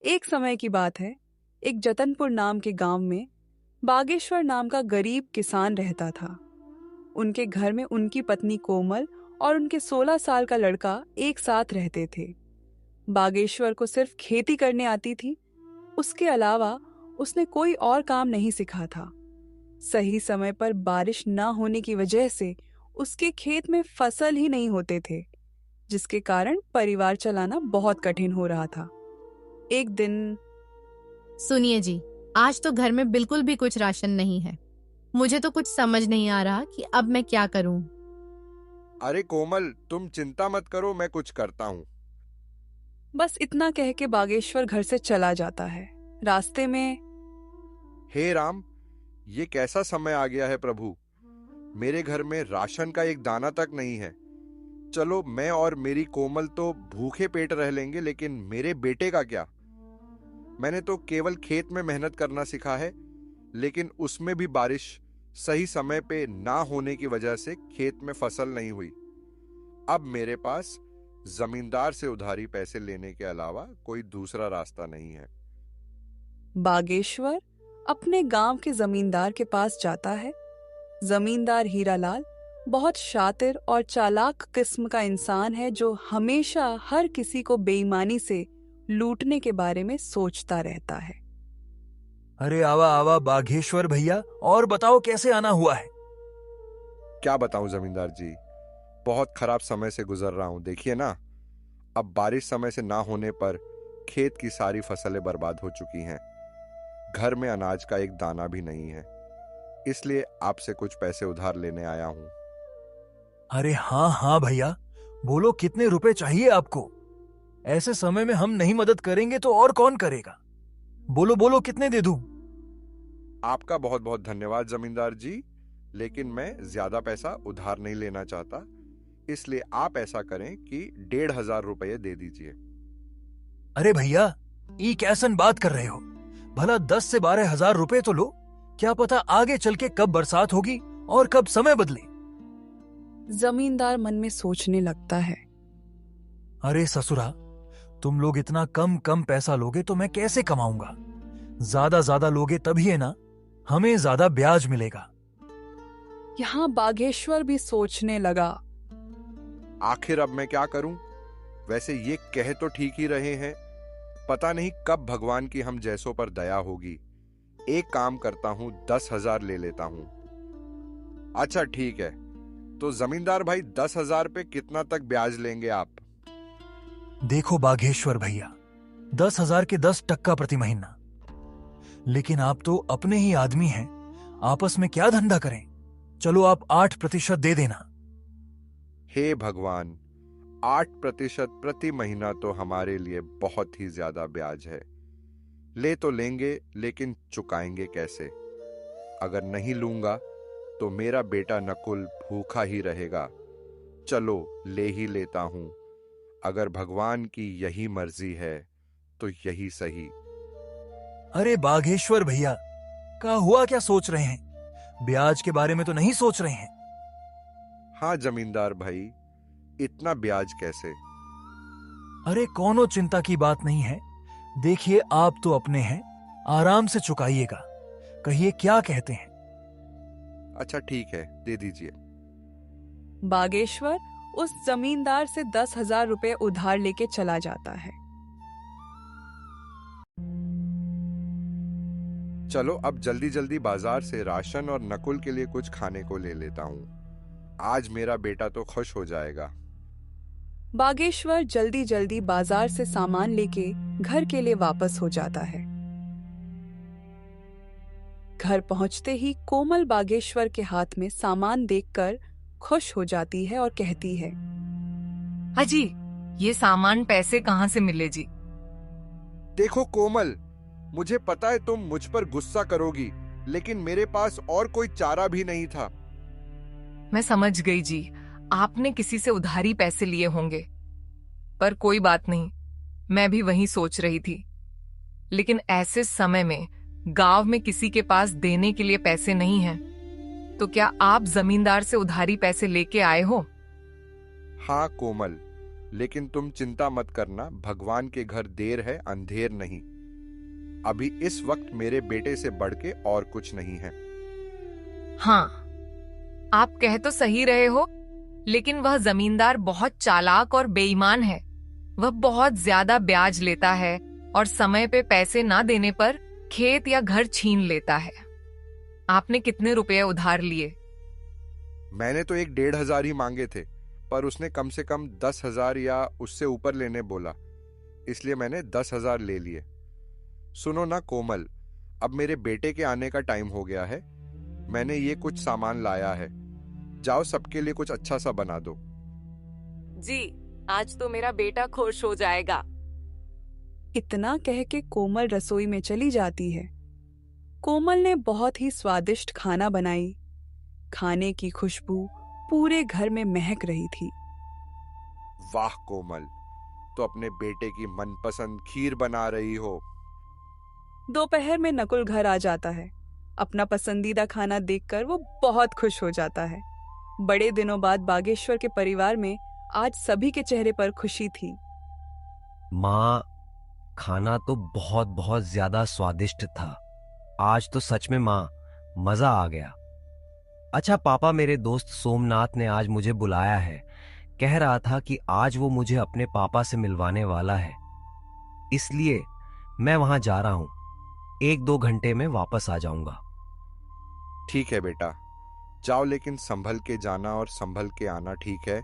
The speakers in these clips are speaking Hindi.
एक समय की बात है। एक जतनपुर नाम के गांव में बागेश्वर नाम का गरीब किसान रहता था। उनके घर में उनकी पत्नी कोमल और उनके 16 साल का लड़का एक साथ रहते थे। बागेश्वर को सिर्फ खेती करने आती थी। उसके अलावा उसने कोई और काम नहीं सीखा था। सही समय पर बारिश न होने की वजह से उसके खेत में फसल ही नहीं होते थे, जिसके कारण परिवार चलाना बहुत कठिन हो रहा था। एक दिन सुनिए जी, आज तो घर में बिल्कुल भी कुछ राशन नहीं है। मुझे तो कुछ समझ नहीं आ रहा कि अब मैं क्या करूं। अरे कोमल, तुम चिंता मत करो, मैं कुछ करता हूँ। बस इतना कह के बागेश्वर घर से चला जाता है। रास्ते में हे राम, ये कैसा समय आ गया है प्रभु। मेरे घर में राशन का एक दाना तक नहीं है। चलो, मैं और मेरी कोमल तो भूखे पेट रह लेंगे, लेकिन मेरे बेटे का क्या। मैंने तो केवल खेत में मेहनत करना सीखा है, लेकिन उसमें भी बारिश सही समय पे ना होने की वजह से खेत में फसल नहीं हुई। अब मेरे पास जमींदार से उधारी पैसे लेने के अलावा कोई दूसरा रास्ता नहीं है। बागेश्वर अपने गांव के जमींदार के पास जाता है। जमींदार हीरालाल बहुत शातिर और चालाक किस्म का इंसान है, जो हमेशा हर किसी को बेईमानी से लूटने के बारे में सोचता रहता है। अरे आवा आवा बाघेश्वर भैया, और बताओ कैसे आना हुआ है। क्या बताऊं जमींदार जी, बहुत खराब समय से गुजर रहा हूं। देखिए ना, अब बारिश समय से ना होने पर खेत की सारी फसलें बर्बाद हो चुकी हैं। घर में अनाज का एक दाना भी नहीं है, इसलिए आपसे कुछ पैसे उधार लेने आया हूं। अरे हाँ हाँ भैया, बोलो कितने रुपए चाहिए आपको। ऐसे समय में हम नहीं मदद करेंगे तो और कौन करेगा। बोलो बोलो, कितने दे दूं। आपका बहुत बहुत धन्यवाद जमींदार जी, लेकिन मैं ज्यादा पैसा उधार नहीं लेना चाहता, इसलिए आप ऐसा करें कि 1,500 रुपये दे दीजिए। अरे भैया, ये कैसन बात कर रहे हो। भला 10 से 12 हजार रुपए तो लो। क्या पता आगे चल के कब बरसात होगी और कब समय बदले। जमींदार मन में सोचने लगता है। अरे ससुरा, तुम लोग इतना कम कम पैसा लोगे तो मैं कैसे कमाऊंगा। ज्यादा लोगे तभी है ना, हमें ज्यादा ब्याज मिलेगा। यहाँ बागेश्वर भी सोचने लगा। आखिर अब मैं क्या करूं। वैसे ये कह तो ठीक ही रहे हैं, पता नहीं कब भगवान की हम जैसों पर दया होगी। एक काम करता हूं, 10,000 ले लेता हूं। अच्छा ठीक है, तो जमींदार भाई 10,000 पे कितना तक ब्याज लेंगे आप। देखो बाघेश्वर भैया, 10,000 के 10% प्रति महीना। लेकिन आप तो अपने ही आदमी हैं, आपस में क्या धंधा करें। चलो आप 8% दे देना। हे भगवान, 8% प्रति महीना तो हमारे लिए बहुत ही ज्यादा ब्याज है। ले तो लेंगे, लेकिन चुकाएंगे कैसे। अगर नहीं लूंगा तो मेरा बेटा नकुल भूखा ही रहेगा। चलो ले ही लेता हूं। अगर भगवान की यही मर्जी है तो यही सही। अरे बाघेश्वर भैया, क्या हुआ, क्या सोच रहे हैं। ब्याज के बारे में तो नहीं सोच रहे हैं। हाँ जमींदार भाई, इतना ब्याज कैसे। अरे कोनो चिंता की बात नहीं है। देखिए आप तो अपने हैं, आराम से चुकाइएगा। कहिए क्या कहते हैं। अच्छा ठीक है, दे दीजिए। बागेश्वर उस जमींदार से 10,000 रुपए उधार लेके चला जाता है। चलो अब जल्दी जल्दी बाजार से राशन और नकुल के लिए कुछ खाने को ले लेता हूं। आज मेरा बेटा तो खुश हो जाएगा। बागेश्वर जल्दी जल्दी बाजार से सामान लेके घर के लिए वापस हो जाता है। घर पहुंचते ही कोमल बागेश्वर के हाथ में सामान देखकर खुश हो जाती है और कहती है, अजी, ये सामान पैसे कहाँ से मिले जी। देखो कोमल, मुझे पता है तुम मुझ पर गुस्सा करोगी, लेकिन मेरे पास और कोई चारा भी नहीं था। मैं समझ गई जी, आपने किसी से उधारी पैसे लिए होंगे। पर कोई बात नहीं, मैं भी वही सोच रही थी। लेकिन ऐसे समय में गांव में किसी के पास देने के लिए पैसे नहीं हैं। तो क्या आप जमींदार से उधारी पैसे लेके आए हो? हाँ कोमल, लेकिन तुम चिंता मत करना, भगवान के घर देर है अंधेर नहीं। अभी इस वक्त मेरे बेटे से बढ़ के और कुछ नहीं है। हाँ, आप कह तो सही रहे हो, लेकिन वह जमींदार बहुत चालाक और बेईमान है। वह बहुत ज्यादा ब्याज लेता है और समय पे पैसे ना देने पर खेत या घर छीन लेता है। आपने कितने रुपए उधार लिए? मैंने तो 1,500 ही मांगे थे, पर उसने कम से कम 10,000 या उससे ऊपर लेने बोला, इसलिए मैंने 10,000 ले लिए। सुनो ना कोमल, अब मेरे बेटे के आने का टाइम हो गया है। मैंने ये कुछ सामान लाया है, जाओ सबके लिए कुछ अच्छा सा बना दो। जी, आज तो मेरा बेटा खुश हो जाएगा। इतना कह के कोमल रसोई में चली जाती है। कोमल ने बहुत ही स्वादिष्ट खाना बनाई। खाने की खुशबू पूरे घर में महक रही थी। वाह कोमल, तो अपने बेटे की मनपसंद खीर बना रही हो। दोपहर में नकुल घर आ जाता है। अपना पसंदीदा खाना देखकर वो बहुत खुश हो जाता है। बड़े दिनों बाद बागेश्वर के परिवार में आज सभी के चेहरे पर खुशी थी। माँ, खाना तो बहुत बहुत ज्यादा स्वादिष्ट था। आज तो सच में माँ, मजा आ गया। अच्छा पापा, मेरे दोस्त सोमनाथ ने आज मुझे बुलाया है। कह रहा था कि आज वो मुझे अपने पापा से मिलवाने वाला है, इसलिए मैं वहां जा रहा हूं। 1-2 घंटे में वापस आ जाऊंगा। ठीक है बेटा, जाओ, लेकिन संभल के जाना और संभल के आना, ठीक है?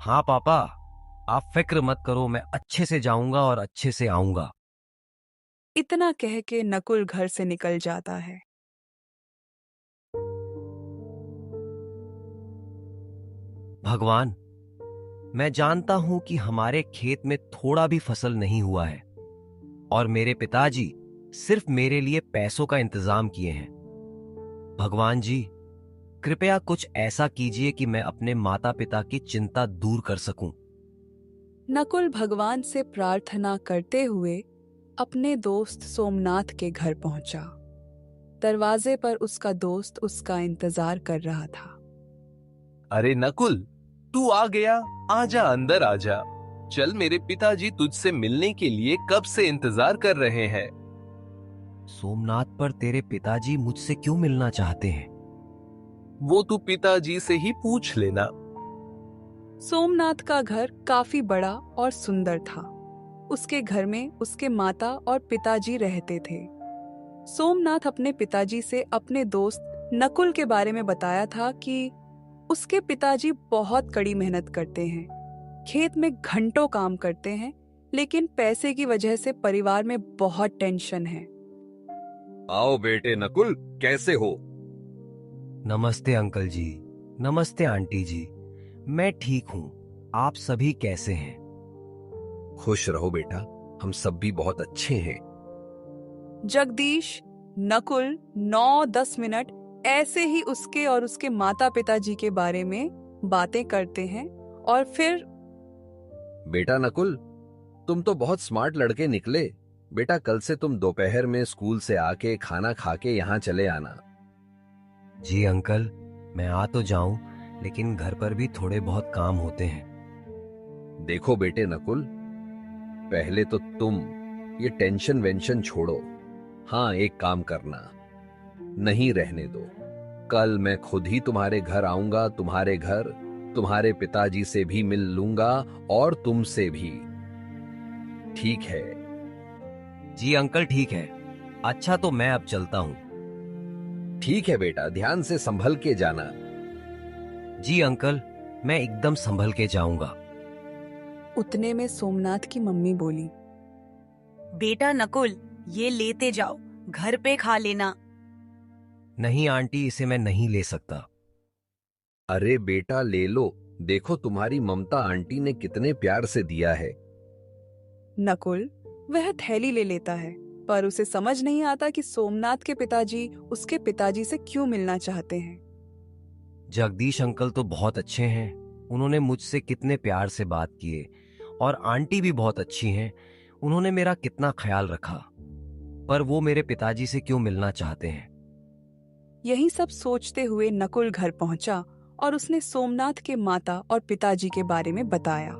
हाँ पापा, आप फिक्र मत करो, मैं अच्छे से जाऊंगा और अच्छे से आऊंगा। इतना कह के नकुल घर से निकल जाता है। भगवान, मैं जानता हूं कि हमारे खेत में थोड़ा भी फसल नहीं हुआ है और मेरे पिताजी सिर्फ मेरे लिए पैसों का इंतजाम किए हैं। भगवान जी, कृपया कुछ ऐसा कीजिए कि मैं अपने माता पिता की चिंता दूर कर सकूं। नकुल भगवान से प्रार्थना करते हुए अपने दोस्त सोमनाथ के घर पहुंचा। दरवाजे पर उसका दोस्त उसका इंतजार कर रहा था। अरे नकुल, तू आ गया। आजा, अंदर आजा। चल, मेरे पिताजी तुझसे मिलने के लिए कब से इंतजार कर रहे हैं। सोमनाथ, पर तेरे पिताजी मुझसे क्यों मिलना चाहते हैं? वो तू पिताजी से ही पूछ लेना। सोमनाथ का घर काफी बड़ा और सुंदर था। उसके घर में उसके माता और पिताजी रहते थे। सोमनाथ अपने पिताजी से अपने दोस्त नकुल के बारे में बताया था कि उसके पिताजी बहुत कड़ी मेहनत करते हैं, खेत में घंटों काम करते हैं, लेकिन पैसे की वजह से परिवार में बहुत टेंशन है। आओ बेटे नकुल, कैसे हो? नमस्ते अंकल जी। नमस्ते आंटी जी। मैं ठीक हूं, आप सभी कैसे हैं? खुश रहो बेटा, हम सब भी बहुत अच्छे हैं। जगदीश, नकुल 9-10 मिनट ऐसे ही उसके और उसके माता पिताजी के बारे में बातें करते हैं और फिर बेटा नकुल, तुम तो बहुत स्मार्ट लड़के निकले। बेटा, कल से तुम दोपहर में स्कूल से आके खाना खा के यहाँ चले आना। जी अंकल, मैं आ तो जाऊं, लेकिन घर पर भी थोड़े बहुत काम होते हैं। देखो बेटे नकुल, पहले तो तुम ये टेंशन वेंशन छोड़ो। हाँ, एक काम करना, नहीं रहने दो। कल मैं खुद ही तुम्हारे घर आऊंगा। तुम्हारे घर तुम्हारे पिताजी से भी मिल लूंगा और तुमसे भी, ठीक है? जी अंकल, ठीक है। अच्छा, तो मैं अब चलता हूं। ठीक है बेटा, ध्यान से संभल के जाना। जी अंकल, मैं एकदम संभल के जाऊंगा। उतने में सोमनाथ की मम्मी बोली, बेटा नकुल, ये लेते जाओ, घर पे खा लेना। नहीं आंटी, इसे मैं नहीं ले सकता। अरे बेटा, ले लो। देखो तुम्हारी ममता आंटी ने कितने प्यार से दिया है। नकुल वह थैली ले लेता है, पर उसे समझ नहीं आता कि सोमनाथ के पिताजी उसके पिताजी से क्यों मिलना चाहते हैं। जगदीश अंकल तो बहुत अच्छे हैं, उन्होंने मुझसे कितने प्यार से बात किए, और आंटी भी बहुत अच्छी हैं, उन्होंने मेरा कितना ख्याल रखा, पर वो मेरे पिताजी से क्यों मिलना चाहते हैं। यही सब सोचते हुए नकुल घर पहुंचा और उसने सोमनाथ के माता और पिताजी के बारे में बताया।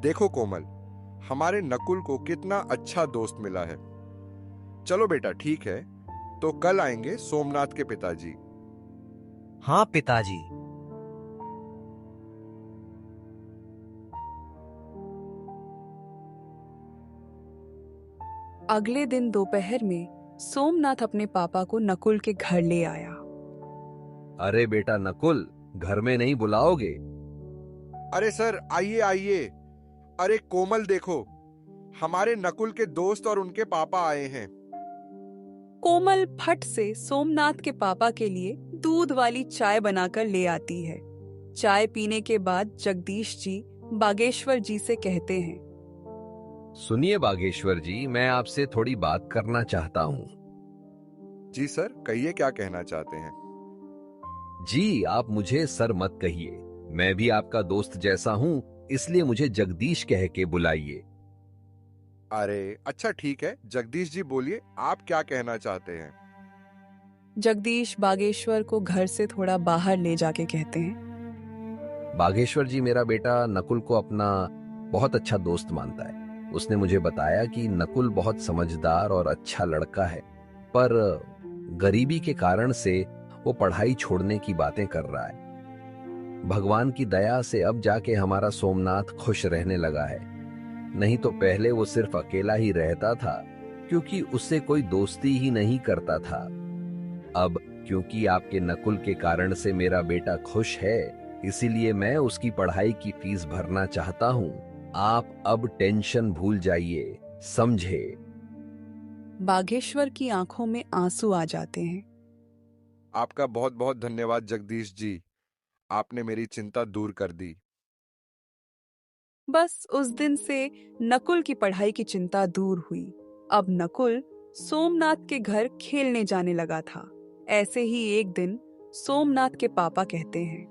देखो कोमल, हमारे नकुल को कितना अच्छा दोस्त मिला है। चलो बेटा, ठीक है, तो कल आएंगे सोमनाथ के पिताजी। हाँ पिताजी। अगले दिन दोपहर में सोमनाथ अपने पापा को नकुल के घर ले आया। अरे बेटा नकुल, घर में नहीं बुलाओगे? अरे सर, आइए आइए। अरे कोमल देखो, हमारे नकुल के दोस्त और उनके पापा आए हैं। कोमल फट से सोमनाथ के पापा के लिए दूध वाली चाय बनाकर ले आती है। चाय पीने के बाद जगदीश जी बागेश्वर जी से कहते हैं, सुनिए बागेश्वर जी, मैं आपसे थोड़ी बात करना चाहता हूं। जी सर, कहिए क्या कहना चाहते हैं। जी, आप मुझे सर मत कहिए, मैं भी आपका दोस्त जैसा हूं, इसलिए मुझे जगदीश कह के बुलाइए। अरे अच्छा ठीक है, जगदीश जी बोलिए, आप क्या कहना चाहते हैं। जगदीश बागेश्वर को घर से थोड़ा बाहर ले जाके कहते हैं, बागेश्वर जी, मेरा बेटा नकुल को अपना बहुत अच्छा दोस्त मानता है। उसने मुझे बताया कि नकुल बहुत समझदार और अच्छा लड़का है, पर गरीबी के कारण से वो पढ़ाई छोड़ने की बातें कर रहा है। भगवान की दया से अब जाके हमारा सोमनाथ खुश रहने लगा है, नहीं तो पहले वो सिर्फ अकेला ही रहता था, क्योंकि उससे कोई दोस्ती ही नहीं करता था। अब क्योंकि आपके नकुल के कारण से मेरा बेटा खुश है, इसीलिए मैं उसकी पढ़ाई की फीस भरना चाहता हूं। आप अब टेंशन भूल जाइए, समझे? बागेश्वर की आंखों में आंसू आ जाते हैं। आपका बहुत बहुत धन्यवाद जगदीश जी, आपने मेरी चिंता दूर कर दी। बस उस दिन से नकुल की पढ़ाई की चिंता दूर हुई। अब नकुल सोमनाथ के घर खेलने जाने लगा था। ऐसे ही एक दिन सोमनाथ के पापा कहते हैं,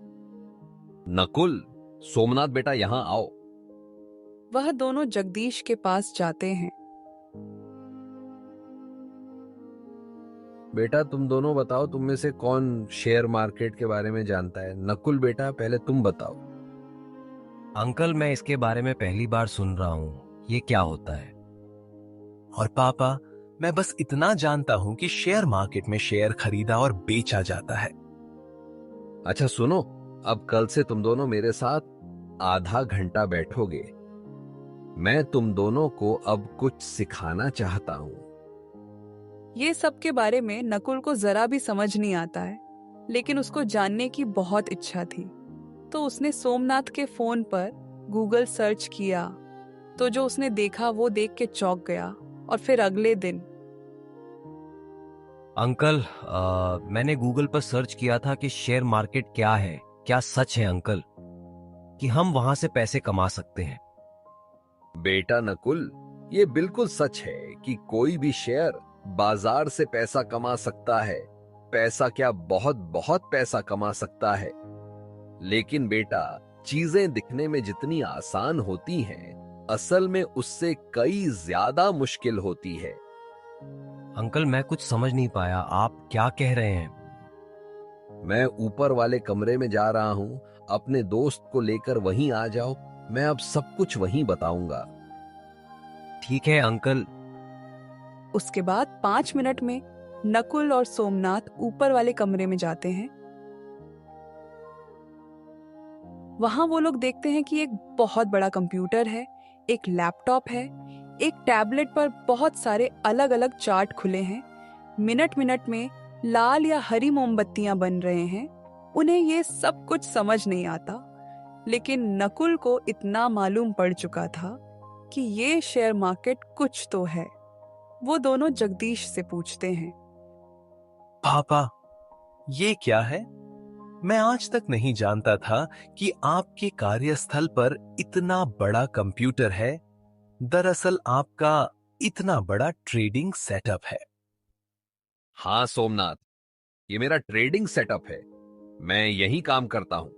नकुल, सोमनाथ बेटा यहां आओ। वह दोनों जगदीश के पास जाते हैं। बेटा तुम दोनों बताओ, तुम में से कौन शेयर मार्केट के बारे में जानता है? नकुल बेटा, पहले तुम बताओ। अंकल, मैं इसके बारे में पहली बार सुन रहा हूँ, ये क्या होता है? और पापा, मैं बस इतना जानता हूं कि शेयर मार्केट में शेयर खरीदा और बेचा जाता है। अच्छा सुनो, अब कल से तुम दोनों मेरे साथ आधा घंटा बैठोगे। मैं तुम दोनों को अब कुछ सिखाना चाहता हूं। ये सब के बारे में नकुल को जरा भी समझ नहीं आता है, लेकिन उसको जानने की बहुत इच्छा थी। तो उसने सोमनाथ के फोन पर गूगल सर्च किया, तो जो उसने देखा वो देख के चौंक गया। और फिर अगले दिन अंकल, मैंने गूगल पर सर्च किया था कि शेयर मार्केट क्या है। क्या सच है अंकल कि हम वहां से पैसे कमा सकते हैं? बेटा नकुल, ये बिल्कुल सच है कि कोई भी शेयर बाजार से पैसा कमा सकता है। पैसा क्या, बहुत बहुत पैसा कमा सकता है। लेकिन बेटा, चीजें दिखने में जितनी आसान होती हैं, असल में उससे कई ज्यादा मुश्किल होती है। अंकल, मैं कुछ समझ नहीं पाया, आप क्या कह रहे हैं? मैं ऊपर वाले कमरे में जा रहा हूं, अपने दोस्त को लेकर वहीं आ जाओ, मैं अब सब कुछ वहीं बताऊंगा। ठीक है अंकल। उसके बाद 5 मिनट में नकुल और सोमनाथ ऊपर वाले कमरे में जाते हैं। वहां वो लोग देखते हैं कि एक बहुत बड़ा कंप्यूटर है, एक लैपटॉप है, एक टैबलेट पर बहुत सारे अलग अलग चार्ट खुले हैं। मिनट मिनट में लाल या हरी मोमबत्तियां बन रहे हैं। उन्हें ये सब कुछ समझ नहीं आता, लेकिन नकुल को इतना मालूम पड़ चुका था कि ये शेयर मार्केट कुछ तो है। वो दोनों जगदीश से पूछते हैं, पापा, ये क्या है? मैं आज तक नहीं जानता था कि आपके कार्यस्थल पर इतना बड़ा कंप्यूटर है। दरअसल आपका इतना बड़ा ट्रेडिंग सेटअप है। हाँ सोमनाथ, ये मेरा ट्रेडिंग सेटअप है, मैं यही काम करता हूं।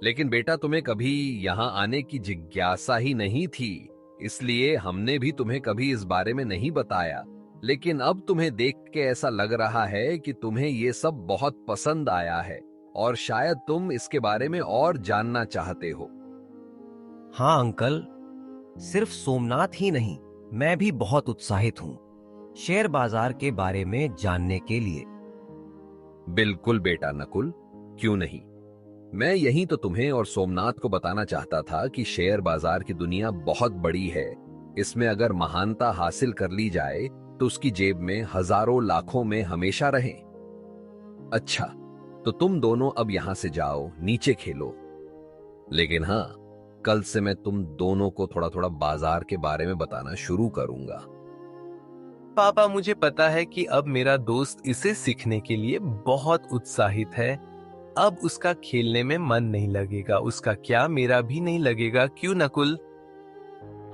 लेकिन बेटा, तुम्हें कभी यहां आने की जिज्ञासा ही नहीं थी, इसलिए हमने भी तुम्हें कभी इस बारे में नहीं बताया। लेकिन अब तुम्हें देख के ऐसा लग रहा है कि तुम्हें ये सब बहुत पसंद आया है और शायद तुम इसके बारे में और जानना चाहते हो। हाँ अंकल, सिर्फ सोमनाथ ही नहीं, मैं भी बहुत उत्साहित हूँ शेयर बाजार के बारे में जानने के लिए। बिल्कुल बेटा नकुल, क्यों नहीं। मैं यही तो तुम्हें और सोमनाथ को बताना चाहता था कि शेयर बाजार की दुनिया बहुत बड़ी है। इसमें अगर महानता हासिल कर ली जाए तो उसकी जेब में हजारों लाखों में हमेशा रहे। अच्छा, तो तुम दोनों अब यहां से जाओ, नीचे खेलो। लेकिन हाँ, कल से मैं तुम दोनों को थोड़ा थोड़ा बाजार के बारे में बताना शुरू करूंगा। पापा, मुझे पता है कि अब मेरा दोस्त इसे सीखने के लिए बहुत उत्साहित है। अब उसका खेलने में मन नहीं लगेगा। उसका क्या, मेरा भी नहीं लगेगा, क्यों नकुल?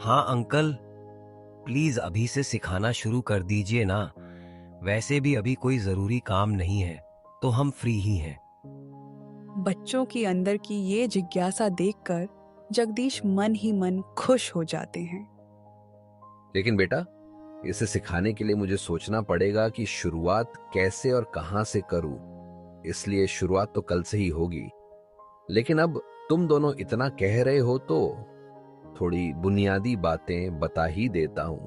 हाँ अंकल, प्लीज अभी से सिखाना शुरू कर दीजिए ना। वैसे भी अभी कोई जरूरी काम नहीं है, तो हम फ्री ही हैं। बच्चों की अंदर की ये जिज्ञासा देखकर जगदीश मन ही मन खुश हो जाते हैं। लेकिन बेटा, इसे सिखाने के लिए मुझे सोचना पड़ेगा कि शुरुआत कैसे और कहां से करूं। इसलिए शुरुआत तो कल से ही होगी। लेकिन अब तुम दोनों इतना कह रहे हो तो थोड़ी बुनियादी बातें बता ही देता हूं।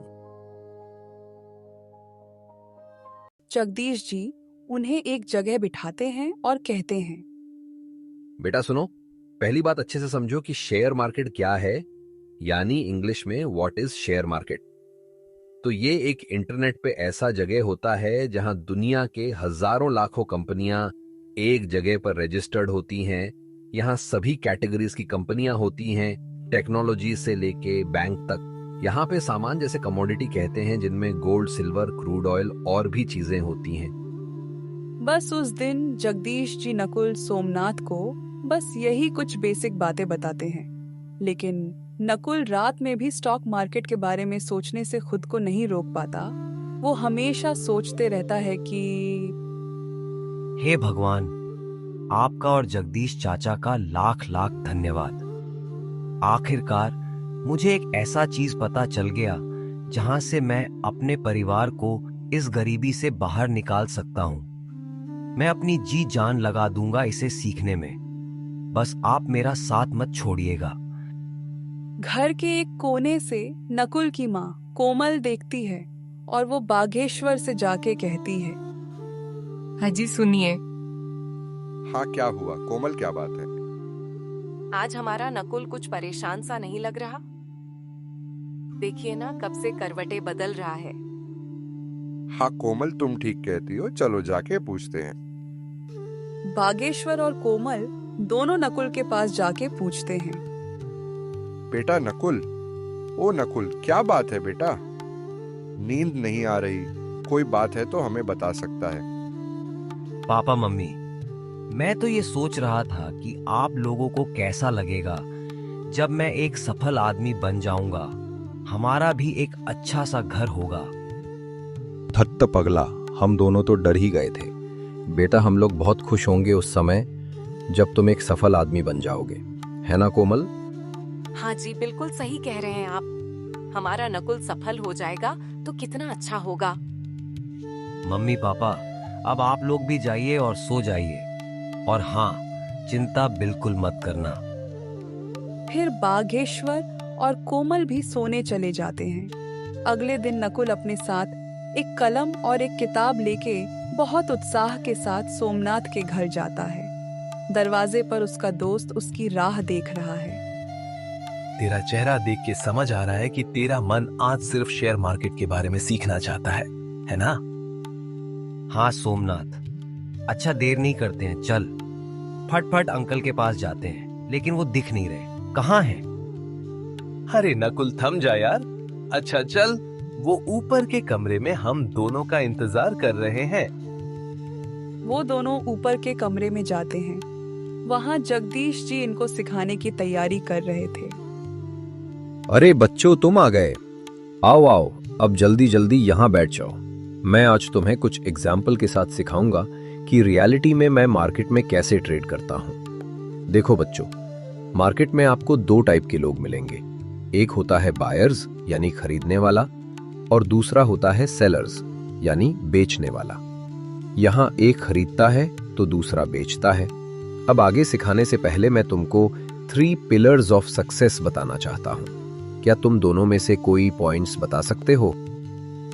जगदीश जी उन्हें एक जगह बिठाते हैं और कहते हैं, बेटा सुनो, पहली बात अच्छे से समझो कि शेयर मार्केट क्या है, यानी इंग्लिश में व्हाट इज शेयर मार्केट। तो ये एक इंटरनेट पे ऐसा जगह होता है जहां दुनिया के हजारों लाखों कंपनियां एक जगह पर रजिस्टर्ड होती हैं। यहां सभी कैटेगरीज की कंपनियां होती हैं, टेक्नोलॉजी से लेके बैंक तक। यहाँ पे सामान जैसे कमोडिटी कहते हैं, जिनमें गोल्ड, सिल्वर, क्रूड ऑयल और भी चीजें होती हैं। बस उस दिन जगदीश जी नकुल सोमनाथ को बस यही कुछ बेसिक बातें बताते हैं। लेकिन नकुल रात में भी स्टॉक मार्केट के बारे में सोचने से खुद को नहीं रोक पाता। वो हमेशा सोचते रहता है कि हे भगवान, आपका और जगदीश चाचा का लाख लाख धन्यवाद। आखिरकार मुझे एक ऐसा चीज पता चल गया जहां से मैं अपने परिवार को इस गरीबी से बाहर निकाल सकता हूं। मैं अपनी जी जान लगा दूंगा इसे सीखने में। बस आप मेरा साथ मत छोड़िएगा। घर के एक कोने से नकुल की माँ कोमल देखती है और वो बागेश्वर से जाके कहती है, हाजी सुनिए। हाँ, क्या हुआ कोमल, क्या बात है? आज हमारा नकुल कुछ परेशान सा नहीं लग रहा? देखिए ना, कब से करवटें बदल रहा है। हाँ कोमल, तुम ठीक कहती हो, चलो जाके पूछते हैं। बागेश्वर और कोमल दोनों नकुल के पास जाके पूछते हैं, बेटा नकुल, ओ नकुल, क्या बात है बेटा? नींद नहीं आ रही, कोई बात है तो हमें बता सकता है। पापा मम्मी, मैं तो ये सोच रहा था कि आप लोगों को कैसा लगेगा जब मैं एक सफल आदमी बन जाऊंगा। हमारा भी एक अच्छा सा घर होगा। धत्त पगला, हम दोनों तो डर ही गए थे। बेटा, हम लोग बहुत खुश होंगे उस समय जब तुम एक सफल आदमी बन जाओगे, है ना कोमल? हाँ जी, बिल्कुल सही कह रहे हैं आप। हमारा नकुल सफल हो जाएगा तो कितना अच्छा होगा। मम्मी पापा, अब आप लोग भी जाइए और सो जाइए। और हाँ, चिंता बिल्कुल मत करना। फिर बागेश्वर और कोमल भी सोने चले जाते हैं। अगले दिन नकुल अपने साथ एक कलम और एक किताब लेके बहुत उत्साह के साथ सोमनाथ के घर जाता है। दरवाजे पर उसका दोस्त उसकी राह देख रहा है। तेरा चेहरा देख के समझ आ रहा है कि तेरा मन आज सिर्फ शेयर मार्केट के बारे में सीखना चाहता है ना? हाँ सोमनाथ, अच्छा देर नहीं करते हैं, चल फटफट अंकल के पास जाते हैं। लेकिन वो दिख नहीं रहे, कहाँ हैं? अरे नकुल, थम जा यार। अच्छा चल, वो ऊपर के कमरे में हम दोनों का इंतजार कर रहे हैं। वो दोनों ऊपर के कमरे में जाते हैं। वहाँ जगदीश जी इनको सिखाने की तैयारी कर रहे थे। अरे बच्चों, तुम आ गए। आओ आओ, अब जल्दी जल्दी यहाँ बैठ जाओ। मैं आज तुम्हें कुछ एग्जाम्पल के साथ सिखाऊंगा कि रियलिटी में मैं मार्केट में कैसे ट्रेड करता हूँ। देखो बच्चों, मार्केट में आपको दो टाइप के लोग मिलेंगे। एक होता है बायर्स यानी खरीदने वाला, और दूसरा होता है सेलर्स यानी बेचने वाला। यहाँ एक खरीदता है तो दूसरा बेचता है। अब आगे सिखाने से पहले मैं तुमको 3 पिलर्स ऑफ सक्सेस बताना चाहता हूँ। क्या तुम दोनों में से कोई पॉइंट्स बता सकते हो?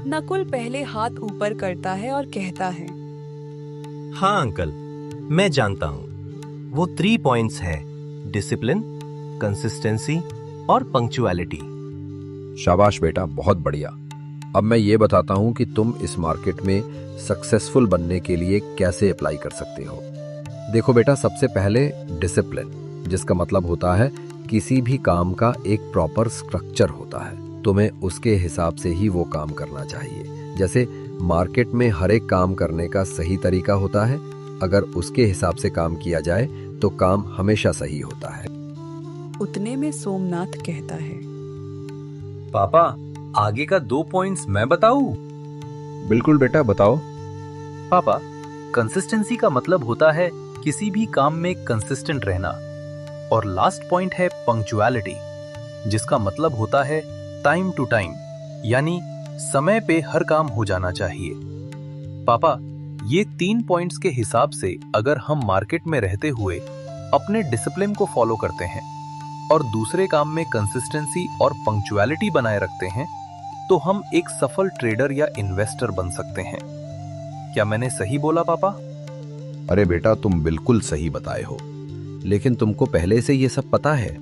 नकुल पहले हाथ ऊपर करता है और कहता है, हाँ अंकल, मैं जानता हूँ। वो 3 पॉइंट्स है, डिसिप्लिन, कंसिस्टेंसी और पंक्चुअलिटी। शाबाश बेटा, बहुत बढ़िया। अब मैं ये बताता हूँ कि तुम इस मार्केट में सक्सेसफुल बनने के लिए कैसे अप्लाई कर सकते हो। देखो बेटा, सबसे पहले डिसिप्लिन, जिसका मतलब होता है किसी भी काम का एक प्रॉपर स्ट्रक्चर होता है। तुम्हें उसके हिसाब से ही वो काम करना चाहिए। जैसे मार्केट में हर एक काम करने का सही तरीका होता है। अगर उसके हिसाब से काम किया जाए तो काम हमेशा सही होता है। उतने में सोमनाथ कहता है, पापा, आगे का 2 पॉइंट्स मैं बताऊं? बिल्कुल बेटा, बताओ। पापा, कंसिस्टेंसी का मतलब होता है किसी भी काम में कंसिस्टेंट रहना, और लास्ट पॉइंट है पंक्चुअलिटी, जिसका मतलब होता है टाइम टू टाइम, यानी समय पे हर काम हो जाना चाहिए। पापा, ये 3 पॉइंट्स के हिसाब से अगर हम मार्केट में रहते हुए अपने डिसिप्लिन को फॉलो करते हैं और दूसरे काम में कंसिस्टेंसी और पंक्चुअलिटी बनाए रखते हैं, तो हम एक सफल ट्रेडर या इन्वेस्टर बन सकते हैं। क्या मैंने सही बोला पापा? अरे बेटा, तुम बिल्कुल सही बताए हो, लेकिन तुमको पहले से ये सब पता है?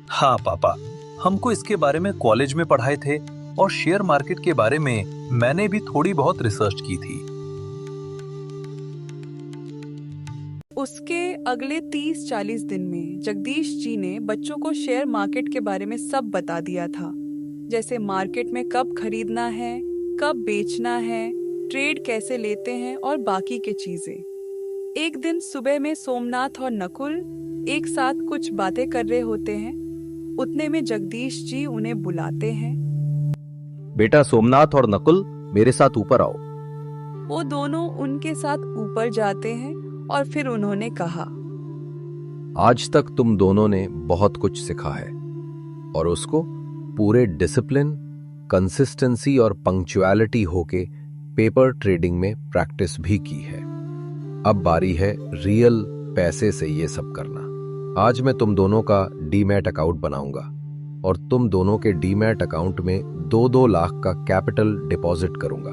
हाँ पापा, हमको इसके बारे में कॉलेज में पढ़ाए थे और शेयर मार्केट के बारे में मैंने भी थोड़ी बहुत रिसर्च की थी। उसके अगले 30-40 दिन में जगदीश जी ने बच्चों को शेयर मार्केट के बारे में सब बता दिया था। जैसे मार्केट में कब खरीदना है, कब बेचना है, ट्रेड कैसे लेते हैं और बाकी के चीजें। एक दिन सुबह में सोमनाथ और नकुल एक साथ कुछ बातें कर रहे होते हैं। उतने में जगदीश जी उन्हें बुलाते हैं। बेटा सोमनाथ और नकुल, मेरे साथ ऊपर आओ। वो दोनों उनके साथ ऊपर जाते हैं और फिर उन्होंने कहा, आज तक तुम दोनों ने बहुत कुछ सीखा है और उसको पूरे डिसिप्लिन, कंसिस्टेंसी और पंक्चुअलिटी होके पेपर ट्रेडिंग में प्रैक्टिस भी की है। अब बारी है रियल पैसे से ये सब करना। आज मैं तुम दोनों का डीमैट अकाउंट बनाऊंगा और तुम दोनों के डीमैट अकाउंट में 2-2 लाख का कैपिटल डिपॉजिट करूंगा।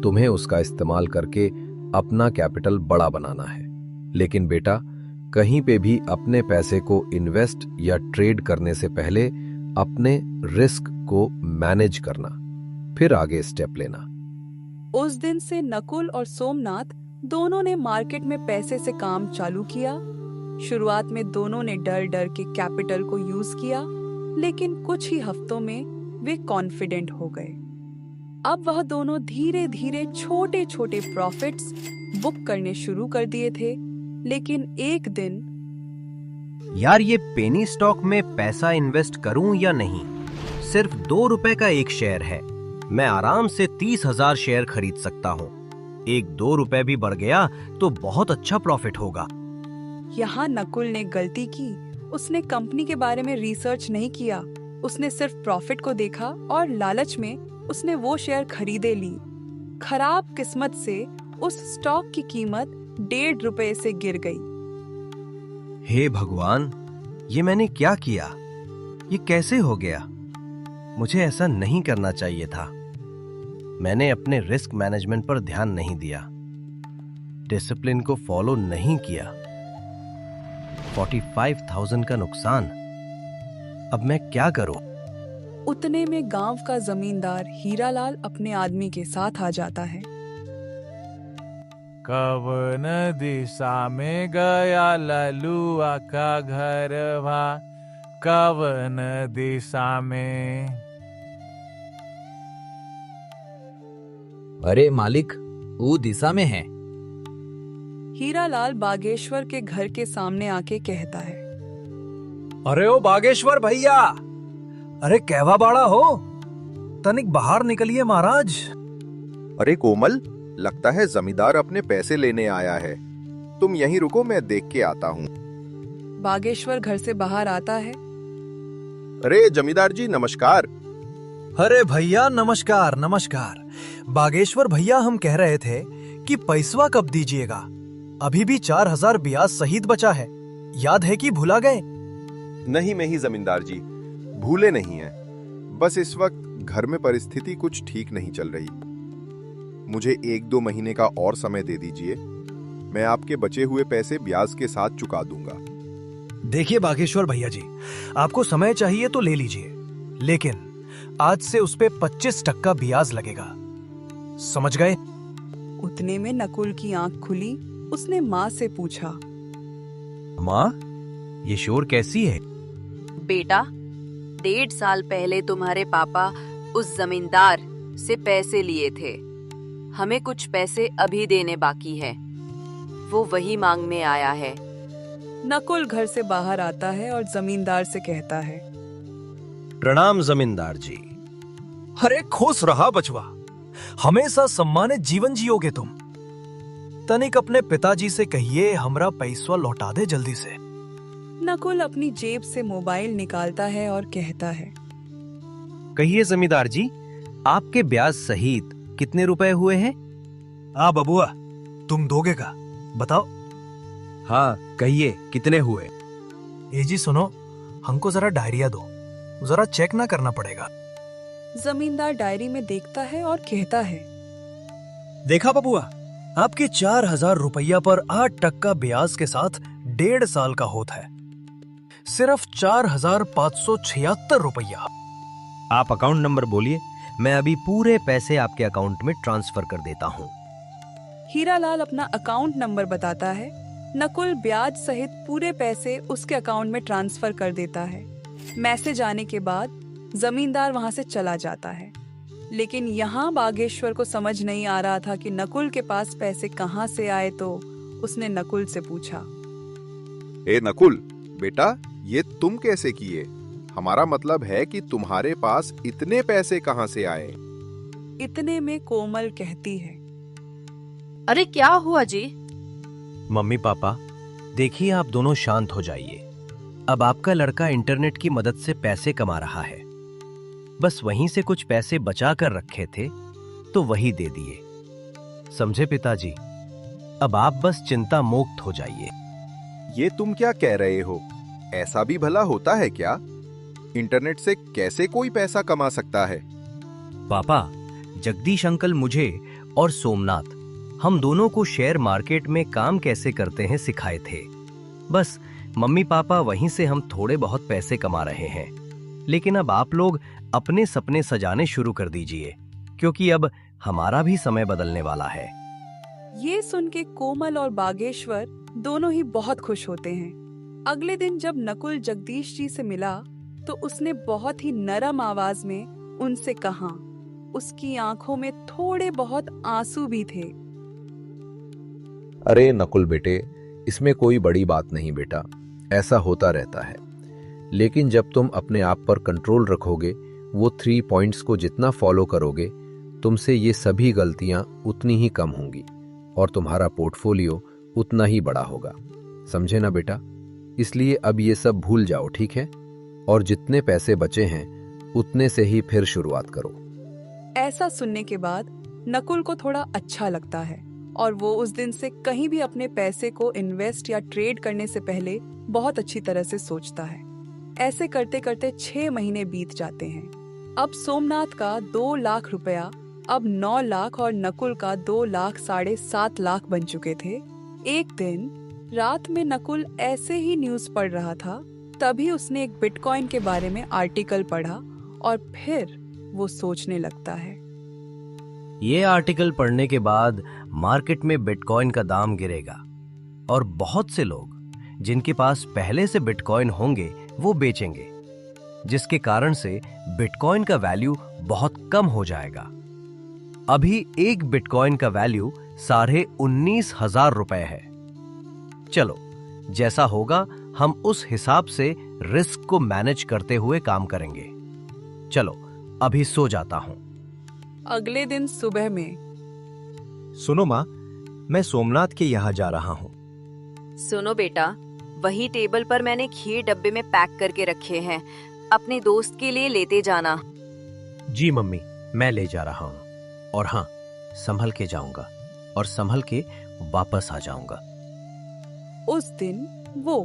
तुम्हें उसका इस्तेमाल करके अपना कैपिटल बड़ा बनाना है। लेकिन बेटा, कहीं पे भी अपने पैसे को इन्वेस्ट या ट्रेड करने से पहले अपने रिस्क को मैनेज करना, फिर आगे स्टेप लेना। उस दिन से नकुल और सोमनाथ दोनों ने मार्केट में पैसे से काम चालू किया। शुरुआत में दोनों ने डर डर के कैपिटल को यूज किया, लेकिन कुछ ही हफ्तों में वे कॉन्फिडेंट हो गए। अब वह दोनों धीरे धीरे छोटे छोटे प्रॉफिट्स बुक करने शुरू कर दिए थे। लेकिन एक दिन, यार ये पेनी स्टॉक में पैसा इन्वेस्ट करूं या नहीं? सिर्फ 2 रुपए का एक शेयर है, मैं आराम से 30,000 शेयर खरीद सकता हूं। 1-2 रुपए भी बढ़ गया तो बहुत अच्छा प्रॉफिट होगा। यहाँ नकुल ने गलती की। उसने कंपनी के बारे में रिसर्च नहीं किया। उसने सिर्फ प्रॉफिट को देखा और लालच में उसने वो शेयर खरीदे ली। खराब किस्मत से उस स्टॉक की कीमत 1.5 रुपए से गिर गई। हे भगवान, ये मैंने क्या किया? ये कैसे हो गया? मुझे ऐसा नहीं करना चाहिए था। मैंने अपने रिस्क मैनेजमेंट पर ध्यान नहीं दिया, डिसिप्लिन को फॉलो नहीं किया। 45,000 का नुकसान। अब मैं क्या करूं? उतने में गांव का जमींदार हीरालाल अपने आदमी के साथ आ जाता है। कवन दिशा में गया ललुआ का घरवा, कवन दिशा में? अरे मालिक, वो दिशा में है। हीरालाल बागेश्वर के घर के सामने आके कहता है, अरे ओ बागेश्वर भैया, अरे कहवा बाड़ा हो, तनिक बाहर निकलिए महाराज। अरे कोमल, लगता है जमींदार अपने पैसे लेने आया है। तुम यहीं रुको, मैं देख के आता हूँ। बागेश्वर घर से बाहर आता है। अरे जमींदार जी, नमस्कार। अरे भैया नमस्कार नमस्कार। बागेश्वर भैया, हम कह रहे थे कि पैसवा कब दीजिएगा? अभी भी 4,000 ब्याज सहित बचा है, याद है कि भुला गए? नहीं नहीं जमींदार जी, भूले नहीं हैं। बस इस वक्त घर में परिस्थिति कुछ ठीक नहीं चल रही। मुझे 1-2 महीने का और समय दे दीजिए, मैं आपके बचे हुए पैसे ब्याज के साथ चुका दूंगा। देखिए बागेश्वर भैया जी, आपको समय चाहिए तो ले लीजिए, लेकिन आज से उस पे 25% ब्याज लगेगा, समझ गए? उतने में नकुल की आंख खुली। उसने माँ से पूछा, माँ, ये शोर कैसी है? बेटा, 1.5 साल पहले तुम्हारे पापा उस जमींदार से पैसे लिए थे। हमें कुछ पैसे अभी देने बाकी है। वो वही मांगने आया है। नकुल घर से बाहर आता है और जमींदार से कहता है, प्रणाम जमींदार जी। अरे खुश रहा बचवा, हमेशा सम्मानित जीवन जियोगे तुम। तनिक अपने पिताजी से कहिए हमरा पैसा लौटा दे जल्दी से। नकुल अपनी जेब से मोबाइल निकालता है और कहता है, कहिए जमींदार जी, आपके ब्याज सहित कितने रुपए हुए हैं? बबुआ, तुम दोगे का? बताओ। हाँ कहिए, कितने हुए? ए जी सुनो, हमको जरा डायरिया दो, जरा चेक ना करना पड़ेगा। जमींदार डायरी में देखता है और कहता है, देखा बबुआ, आपके 4,000 रुपया पर 8% ब्याज के साथ 1.5 साल का होता है, सिर्फ 4,576 रुपया। आप अकाउंट नंबर बोलिए, मैं अभी पूरे पैसे आपके अकाउंट में ट्रांसफर कर देता हूँ। हीरालाल अपना अकाउंट नंबर बताता है। नकुल ब्याज सहित पूरे पैसे उसके अकाउंट में ट्रांसफर कर देता है। मैसेज आने के बाद जमींदार वहां से चला जाता है, लेकिन यहाँ बागेश्वर को समझ नहीं आ रहा था कि नकुल के पास पैसे कहाँ से आए। तो उसने नकुल से पूछा, ए नकुल बेटा, ये तुम कैसे किए? हमारा मतलब है कि तुम्हारे पास इतने पैसे कहाँ से आए? इतने में कोमल कहती है, अरे क्या हुआ जी? मम्मी पापा, देखिए आप दोनों शांत हो जाइए। अब आपका लड़का इंटरनेट की मदद से पैसे कमा रहा है। बस वहीं से कुछ पैसे बचा कर रखे थे तो वही दे दिए, समझे पिताजी? अब आप बस चिंता मुक्त हो जाइए। ये तुम क्या कह रहे हो? ऐसा भी भला होता है क्या? इंटरनेट से कैसे कोई पैसा कमा सकता है? पापा, जगदीश अंकल मुझे और सोमनाथ, हम दोनों को शेयर मार्केट में काम कैसे करते हैं सिखाए थे। बस मम्मी पापा वहीं से हम थोड़े बहुत पैसे कमा रहे हैं। लेकिन अब आप लोग अपने सपने सजाने शुरू कर दीजिए, क्योंकि अब हमारा भी समय बदलने वाला है। ये सुन के कोमल और बागेश्वर दोनों ही बहुत खुश होते हैं। अगले दिन जब नकुल जगदीश जी से मिला तो उसने बहुत ही नरम आवाज में उनसे कहा। उसकी आंखों में थोड़े बहुत आंसू भी थे। अरे नकुल बेटे, इसमें कोई बड़ी बात नहीं बेटा, ऐसा होता रहता है। लेकिन जब तुम अपने आप पर कंट्रोल रखोगे, वो 3 पॉइंट्स को जितना फॉलो करोगे, तुमसे ये सभी गलतियां उतनी ही कम होंगी और तुम्हारा पोर्टफोलियो उतना ही बड़ा होगा, समझे ना बेटा? इसलिए अब ये सब भूल जाओ, ठीक है? और जितने पैसे बचे हैं उतने से ही फिर शुरुआत करो। ऐसा सुनने के बाद नकुल को थोड़ा अच्छा लगता है और वो उस दिन से कहीं भी अपने पैसे को इन्वेस्ट या ट्रेड करने से पहले बहुत अच्छी तरह से सोचता है। ऐसे करते करते 6 महीने बीत जाते हैं। अब सोमनाथ का 2 लाख रुपया अब 9 लाख और नकुल का 2 लाख 7.5 लाख बन चुके थे। एक दिन रात में नकुल ऐसे ही न्यूज पढ़ रहा था, तभी उसने एक बिटकॉइन के बारे में आर्टिकल पढ़ा और फिर वो सोचने लगता है। ये आर्टिकल पढ़ने के बाद मार्केट में बिटकॉइन का दाम गिरेगा और बहुत से लोग जिनके पास पहले से बिटकॉइन होंगे वो बेचेंगे, जिसके कारण से बिटकॉइन का वैल्यू बहुत कम हो जाएगा। अभी एक बिटकॉइन का वैल्यू 19,500 रुपए है। चलो, जैसा होगा हम उस हिसाब से रिस्क को मैनेज करते हुए काम करेंगे। चलो, अभी सो जाता हूं। अगले दिन सुबह में, सुनो माँ, मैं सोमनाथ के यहाँ जा रहा हूँ। सुनो बेटा, वही टेबल पर मैंने खीर डब्बे में पैक करके रखे हैं, अपने दोस्त के लिए लेते जाना। जी मम्मी, मैं ले जा रहा हूँ। और हाँ, संभल के जाऊंगा और संभल के वापस आ जाऊंगा। उस दिन वो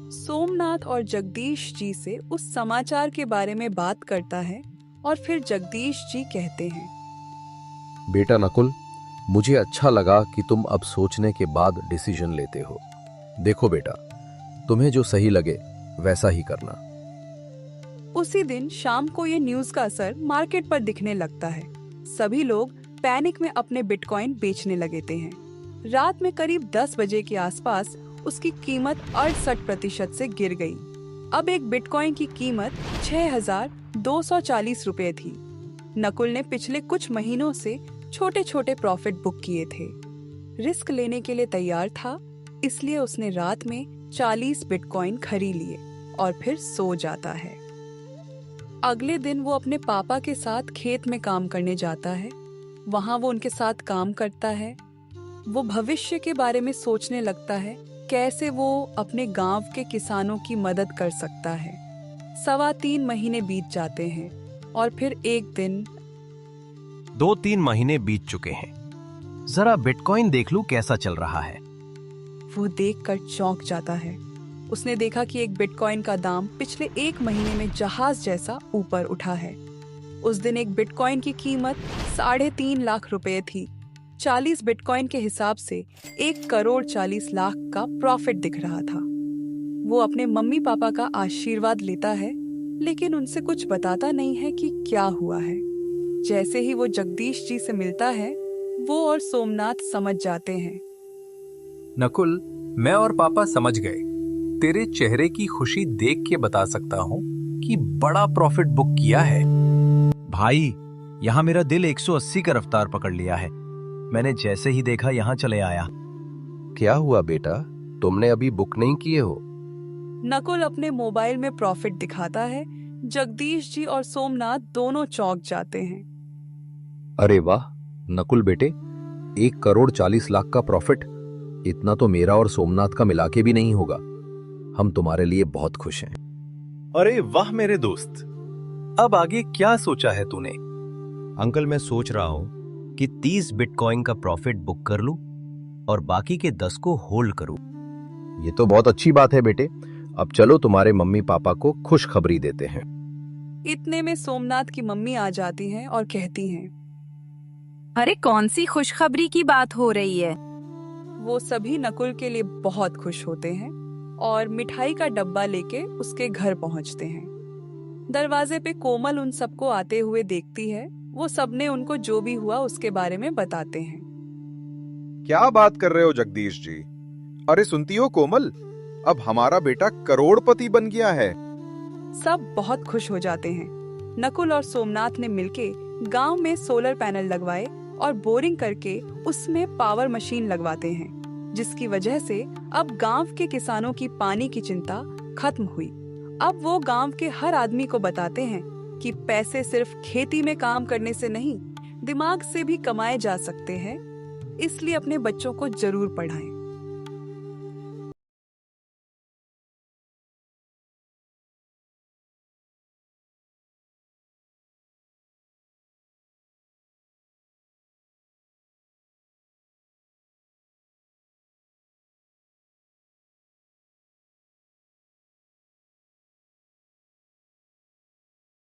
सोमनाथ और जगदीश जी से उस समाचार के बारे में बात करता है और फिर जगदीश जी कहते हैं, बेटा नकुल, मुझे अच्छा लगा कि तुम अब सोचने के बाद डिसीजन लेते हो। देखो बेटा, तुम्हें जो सही लगे वैसा ही करना। उसी दिन शाम को ये न्यूज का असर मार्केट पर दिखने लगता है। सभी लोग पैनिक में अपने बिटकॉइन बेचने लगे हैं। रात में करीब 10 बजे के आसपास उसकी कीमत 68% से गिर गई। अब एक बिटकॉइन की कीमत 6,240 रुपए थी। नकुल ने पिछले कुछ महीनों से छोटे छोटे प्रॉफिट बुक किए थे। रिस्क लेने के लिए तैयार था, इसलिए उसने रात में 40 बिटकॉइन खरीद लिए और फिर सो जाता है। अगले दिन वो अपने पापा के साथ खेत में काम करने जाता है। वहाँ वो उनके साथ काम करता है। वो भविष्य के बारे में सोचने लगता है, कैसे वो अपने गांव के किसानों की मदद कर सकता है। 3.25 महीने बीत जाते हैं और फिर एक दिन 2-3 महीने बीत चुके हैं। जरा बिटकॉइन देख लूं कैसा चल रहा है। वो देखकर चौंक जाता है। उसने देखा कि एक बिटकॉइन का दाम पिछले 1 महीने में जहाज जैसा ऊपर उठा है। उस दिन एक बिटकॉइन की कीमत 3.5 लाख रुपए थी। 40 बिटकॉइन के हिसाब से 1,40,00,000 का प्रॉफिट दिख रहा था। वो अपने मम्मी पापा का आशीर्वाद लेता है, लेकिन उनसे कुछ बताता नहीं है कि क्या हुआ है। जैसे ही वो जगदीश जी से मिलता है, वो और सोमनाथ समझ जाते हैं। नकुल, मैं और पापा समझ गए। तेरे चेहरे की खुशी देख के बता सकता हूँ कि बड़ा प्रॉफिट बुक किया है। भाई, यहाँ मेरा दिल 180 का रफ्तार पकड़ लिया है। मैंने जैसे ही देखा यहाँ चले आया। क्या हुआ बेटा, तुमने अभी बुक नहीं किए हो? नकुल अपने मोबाइल में प्रॉफिट दिखाता है। जगदीश जी और सोमनाथ दोनों चौंक जाते हैं। अरे वाह नकुल बेटे, 1,40,00,000 का प्रॉफिट, इतना तो मेरा और सोमनाथ का मिला के भी नहीं होगा। हम तुम्हारे लिए बहुत खुश हैं। अरे वाह मेरे दोस्त, अब आगे क्या सोचा है तूने? अंकल, मैं सोच रहा हूं कि 30 बिटकॉइन का प्रॉफिट बुक कर लूं और बाकी के 10 को होल्ड करूं। ये तो बहुत अच्छी बात है बेटे। अब चलो तुम्हारे मम्मी पापा को खुशखबरी देते हैं। इतने में सोमनाथ की मम्मी आ जाती हैं और कहती हैं, अरे कौन सी खुशखबरी की बात हो रही है? वो सभी नकुल के लिए बहुत खुश होते हैं और मिठाई का डब्बा लेके उसके घर पहुंचते हैं। दरवाजे पे कोमल उन सबको आते हुए देखती है। वो सबने उनको जो भी हुआ उसके बारे में बताते हैं। क्या बात कर रहे हो जगदीश जी? अरे सुनती हो कोमल, अब हमारा बेटा करोड़पति बन गया है। सब बहुत खुश हो जाते हैं। नकुल और सोमनाथ ने मिलके गांव में सोलर पैनल लगवाए और बोरिंग करके उसमें पावर मशीन लगवाते हैं, जिसकी वजह से अब गांव के किसानों की पानी की चिंता खत्म हुई। अब वो गांव के हर आदमी को बताते हैं कि पैसे सिर्फ खेती में काम करने से नहीं, दिमाग से भी कमाए जा सकते हैं। इसलिए अपने बच्चों को जरूर पढ़ाएं।